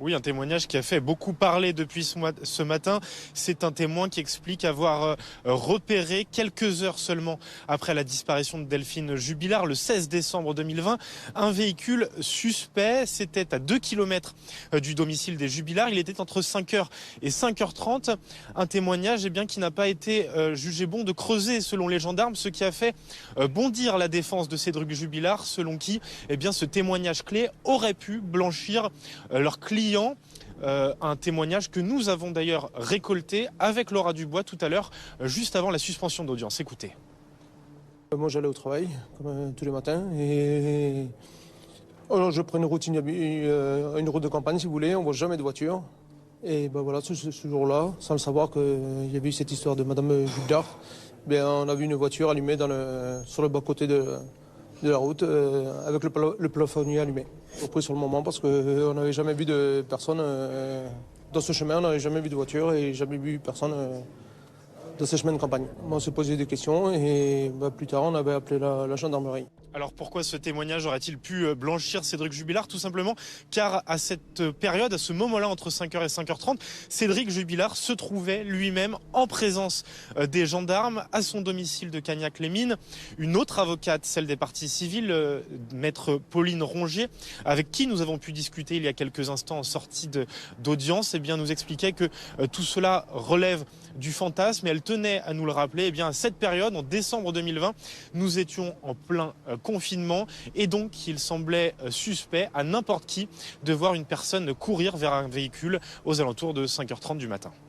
Oui, un témoignage qui a fait beaucoup parler depuis ce matin. C'est un témoin qui explique avoir repéré quelques heures seulement après la disparition de Delphine Jubilard, le 16 décembre 2020, un véhicule suspect. C'était à 2 kilomètres du domicile des Jubilard. Il était entre 5h et 5h30. Un témoignage qui n'a pas été jugé bon de creuser selon les gendarmes, ce qui a fait bondir la défense de Cédric Jubilard, selon qui ce témoignage clé aurait pu blanchir leur client. Un témoignage que nous avons d'ailleurs récolté avec Laura Dubois tout à l'heure, juste avant la suspension d'audience. Écoutez. Moi j'allais au travail, comme tous les matins, et alors, je prends une routine, une route de campagne si vous voulez, on ne voit jamais de voiture. Et ben voilà, ce jour-là, sans le savoir qu'il y avait eu cette histoire de Madame Jubilard, on a vu une voiture allumée sur le bas-côté de la route avec le plafonnier allumé. Surpris sur le moment parce qu'on n'avait jamais vu de personne dans ce chemin, on n'avait jamais vu de voiture et jamais vu personne dans ces chemins de campagne. On s'est posé des questions et plus tard on avait appelé la gendarmerie. Alors pourquoi ce témoignage aurait-il pu blanchir Cédric Jubilard? Tout simplement car à cette période, à ce moment-là, entre 5h et 5h30, Cédric Jubilard se trouvait lui-même en présence des gendarmes à son domicile de Cagnac-les-Mines. Une autre avocate, celle des parties civiles, maître Pauline Rongier, avec qui nous avons pu discuter il y a quelques instants en sortie d'audience, nous expliquait que tout cela relève du fantasme et elle tenait à nous le rappeler. À cette période, en décembre 2020, nous étions en plein confinement et donc il semblait suspect à n'importe qui de voir une personne courir vers un véhicule aux alentours de 5h30 du matin.